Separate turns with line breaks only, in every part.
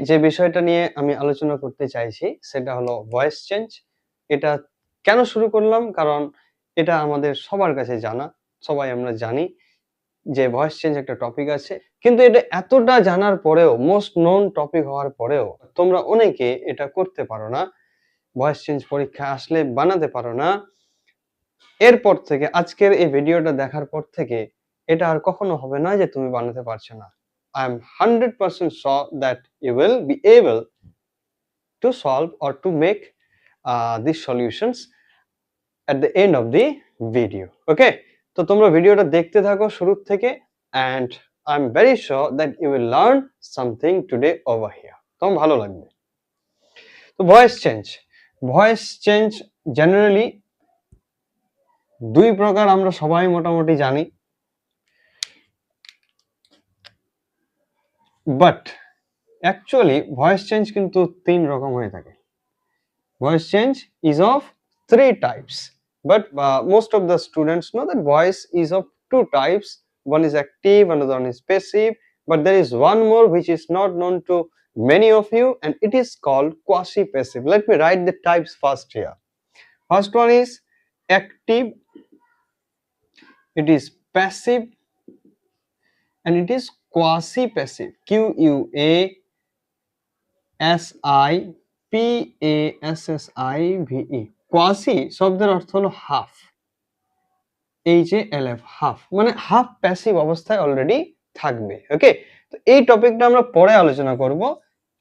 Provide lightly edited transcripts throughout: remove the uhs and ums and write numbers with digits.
যে বিষয়টা নিয়ে আমি আলোচনা করতে চাইছি সেটা হলো ভয়েস চেঞ্জ। এটা কেন শুরু করলাম? কারণ এটা আমাদের সবার কাছে জানা। সবাই আমরা জানি যে ভয়েস চেঞ্জ একটা টপিক আছে। কিন্তু এটা এতটা জানার পরেও মোস্ট নোন টপিক হওয়ার পরেও তোমরা অনেকে এটা করতে পারো না। ভয়েস চেঞ্জ পরীক্ষায় আসলে বানাতে পারো না। এরপর থেকে আজকের এই ভিডিওটা দেখার পর থেকে এটা আর কখনো হবে না যে তুমি বানাতে পারছো না। I am 100% sure that you will be able to solve or to make these solutions at the end of the video. Okay? তো তোমরা ভিডিওটা দেখতে থাকো শুরু থেকে and I'm very sure that you will learn something today over here. তোমার ভালো লাগবে। তো ভয়েস চেঞ্জ জেনারেলি দুই প্রকার আমরা সবাই মোটামুটি জানি। বাট অ্যাকচুয়ালি ভয়েস চেঞ্জ কিন্তু তিন রকম হয়ে থাকে। Voice change is of three types, but most of the students know that voice is of two types. One is active, another one is passive, but there is one more which is not known to many of you, and it is called quasi-passive. Let me write the types first here. First one is active, it is passive, and it is quasi-passive. QUASIPASSIVE. Quasi শব্দের অর্থ হলো half, HALF, half মানে half passive অবস্থায় already থাকবে। ওকে, তো এই টপিকটা আমরা পরে আলোচনা করব।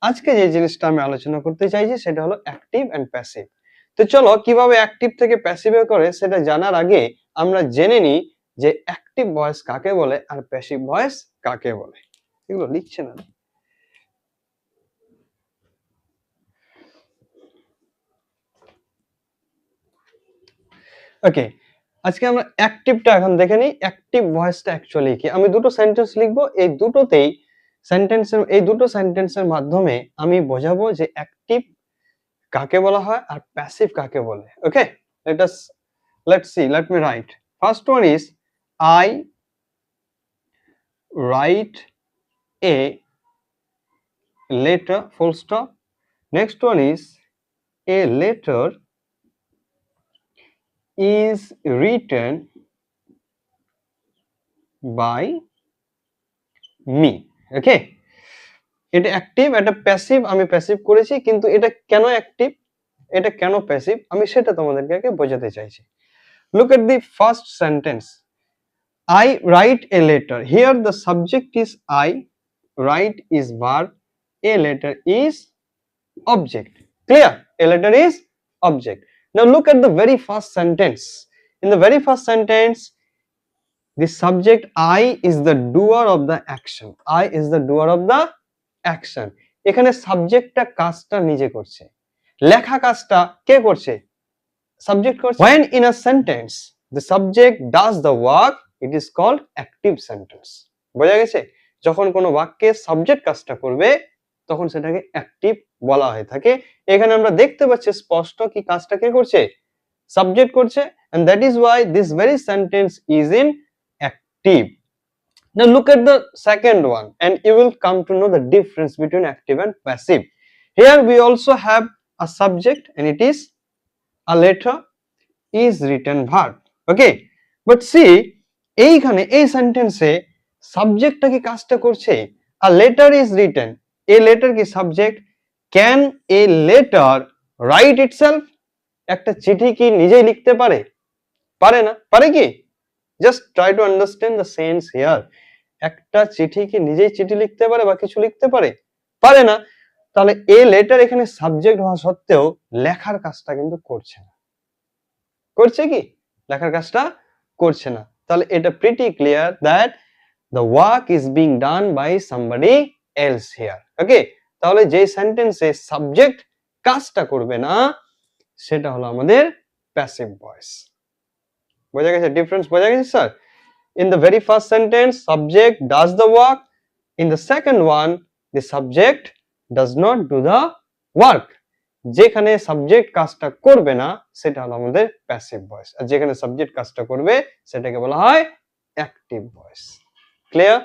আজকে যে জিনিসটা আমি আলোচনা করতে চাইছি সেটা হলো অ্যাক্টিভ এন্ড প্যাসিভ। তো চলো কিভাবে অ্যাক্টিভ থেকে প্যাসিভে করে সেটা জানার আগে আমরা জেনে নিই যে অ্যাক্টিভ ভয়েস কাকে বলে আর প্যাসিভ ভয়েস কাকে বলে। এগুলো লিখছে না। ওকে, আজকে আমরা অ্যাক্টিভটা এখন দেখে নিই। অ্যাক্টিভ ভয়েসটা অ্যাকচুয়ালি কি? আমি দুটো সেন্টেন্স লিখবো, এই দুটো সেন্টেন্সের মাধ্যমে আমি বোঝাবো যে অ্যাক্টিভ কাকে বলা হয় আর প্যাসিভ কাকে বলে। ওকে, let's see, let me write. First one is I write a letter, full stop. Next one is a letter is written by me. ওকে, এটা অ্যাক্টিভ, এটা প্যাসিভ। আমি প্যাসিভ করেছি, কিন্তু এটা কেন অ্যাক্টিভ, এটা কেন প্যাসিভ, আমি সেটা তোমাদেরকে আগে বোঝাতে চাইছি। Look at the first sentence. I write a letter. Here the subject is I, write is verb, a letter is object. Clear? A letter is object. Now look at the very first sentence. In the very first sentence, the subject I is the doer of the action. I is the doer of the action. এখানে সাবজেক্টটা কাজটা নিজে করছে, লেখা কাজটা কে করছে? Subject করছে। When in a sentence the subject does the work, it is called active sentence. বোঝা গেছে? যখন কোনো বাক্যে সাবজেক্ট কাজটা করবে তখন সেটাকে অ্যাক্টিভ বলা হয়ে থাকে। এখানে আমরা দেখতে পাচ্ছি স্পষ্ট কি কাজটা কে করছে? সাবজেক্ট করছে, and that is why this very sentence is in active. Now look at the second one and you will come to know the difference between active and passive. Here we also have a subject and it is a letter is written verb. Okay, but see এইখানে এই সেন্টেন্সে সাবজেক্টটা কি কাজটা করছে? a letter is written, a letter কি subject? can a letter write itself? একটা চিঠি কি নিজেই লিখতে পারে? পারে না। পারে কি? just try to understand the sense here. একটা চিঠি কি নিজেই চিঠি লিখতে পারে বা কিছু লিখতে পারে? পারে না। তাহলে এ লেটার এখানে সাবজেক্ট হওয়া সত্ত্বেও লেখার কাজটা কিন্তু করছে না। করছে কি? লেখার কাজটা করছে না। তাহলে এটা pretty clear that the work is being done by somebody else here. ওকে, তাহলে যে সেন্টেন্সে সাবজেক্ট কাজটা করবে না সেটা হলো আমাদের প্যাসিভ ভয়েস। বোঝা গেছে ডিফারেন্স? বোঝা গেছে sir? In the very first sentence, subject does the work. In the second one, the subject does not do the work. যেখানে সাবজেক্ট কাজটা করবে না সেটা হলো আমাদের প্যাসিভ ভয়েস, আর যেখানে সাবজেক্ট কাজটা করবে সেটাকে বলা হয় অ্যাক্টিভ ভয়েস। ক্লিয়ার?